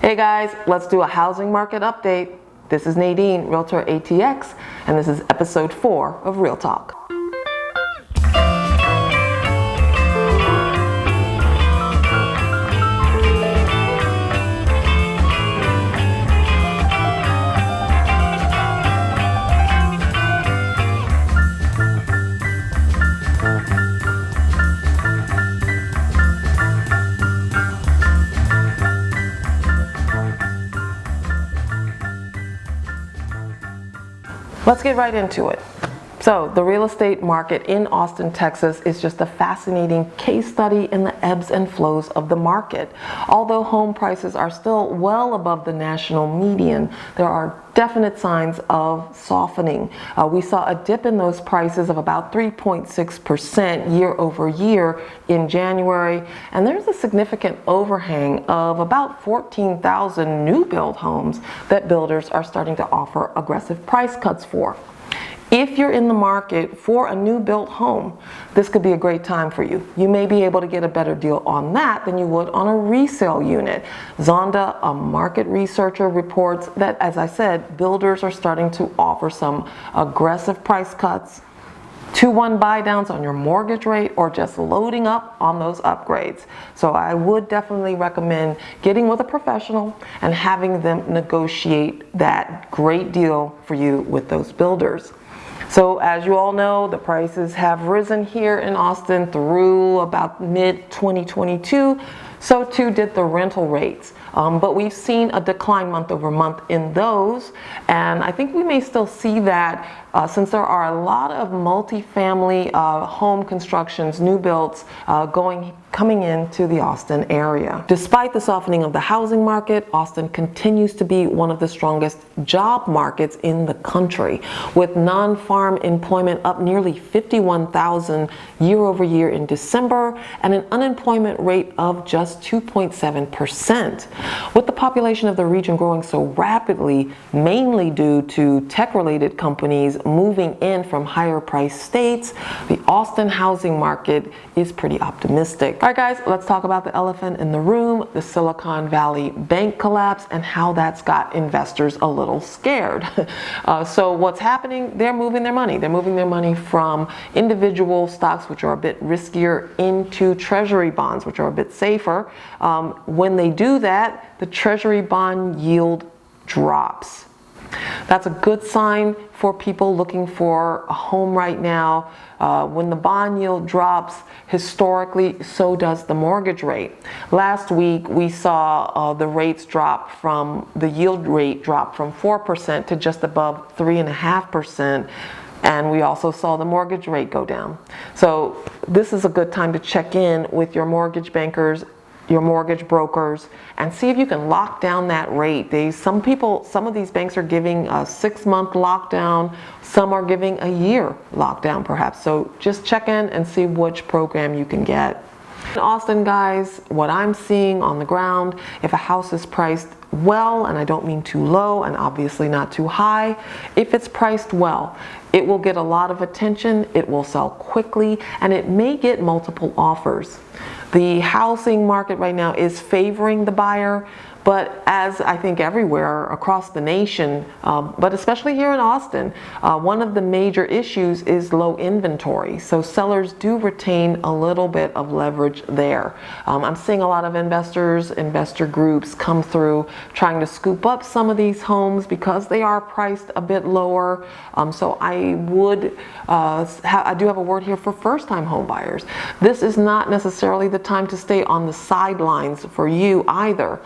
Hey guys, let's do a housing market update. This is Nadine, Realtor ATX, and this is episode 4 of Real Talk. Let's get right into it. So the real estate market in Austin, Texas is just a fascinating case study in the ebbs and flows of the market. Although home prices are still well above the national median, there are definite signs of softening. We saw a dip in those prices of about 3.6% year over year in January, and there's a significant overhang of about 14,000 new build homes that builders are starting to offer aggressive price cuts for. If you're in the market for a new built home, this could be a great time for you. You may be able to get a better deal on that than you would on a resale unit. Zonda, a market researcher, reports that, as I said, builders are starting to offer some aggressive price cuts, 2-1 buy downs on your mortgage rate, or just loading up on those upgrades. So I would definitely recommend getting with a professional and having them negotiate that great deal for you with those builders. So as you all know, the prices have risen here in Austin through about mid-2022. So too did the rental rates. But we've seen a decline month over month in those. And I think we may still see that since there are a lot of multifamily home constructions, new builds coming into the Austin area. Despite the softening of the housing market, Austin continues to be one of the strongest job markets in the country, with non-farm employment up nearly 51,000 year over year in December and an unemployment rate of just 2.7%. With the population of the region growing so rapidly, mainly due to tech-related companies moving in from higher priced states, the Austin housing market is pretty optimistic. All right guys, let's talk about the elephant in the room, the Silicon Valley bank collapse, and how that's got investors a little scared. So what's happening? They're moving their money. They're moving their money from individual stocks, which are a bit riskier, into treasury bonds, which are a bit safer. When they do that, the treasury bond yield drops. That's a good sign for people looking for a home right now. When the bond yield drops, historically, so does the mortgage rate. Last week, we saw the yield rate drop from 4% to just above 3.5%. And we also saw the mortgage rate go down. So this is a good time to check in with your mortgage bankers, your mortgage brokers, and see if you can lock down that rate. Some of these banks are giving a 6-month lockdown. Some are giving a year lockdown perhaps. So just check in and see which program you can get. In Austin, guys, what I'm seeing on the ground, if a house is priced well, and I don't mean too low and obviously not too high, if it's priced well, it will get a lot of attention, it will sell quickly, and it may get multiple offers. The housing market right now is favoring the buyer, but as I think everywhere across the nation, but especially here in Austin, one of the major issues is low inventory. So sellers do retain a little bit of leverage there. I'm seeing a lot of investor groups come through trying to scoop up some of these homes because they are priced a bit lower. So I do have a word here for first-time home buyers. This is not necessarily the time to stay on the sidelines for you either.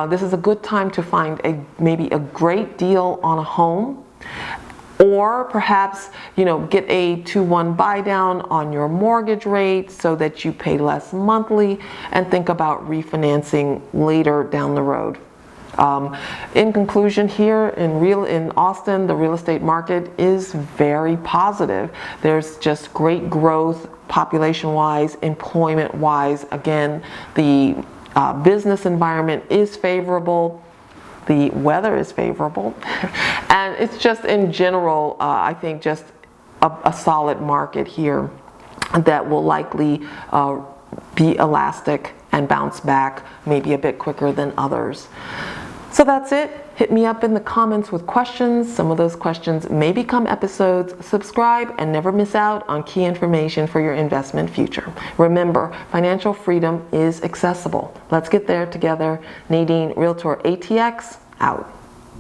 This is a good time to find maybe a great deal on a home, or perhaps get a 2-1 buy down on your mortgage rate so that you pay less monthly and think about refinancing later down the road. In conclusion, here in Austin, the real estate market is very positive. There's just great growth population-wise, employment-wise. Again, the business environment is favorable. The weather is favorable. And it's just in general, I think just a solid market here that will likely be elastic and bounce back maybe a bit quicker than others. So that's it. Hit me up in the comments with questions. Some of those questions may become episodes. Subscribe and never miss out on key information for your investment future. Remember, financial freedom is accessible. Let's get there together. Nadine, Realtor ATX, out.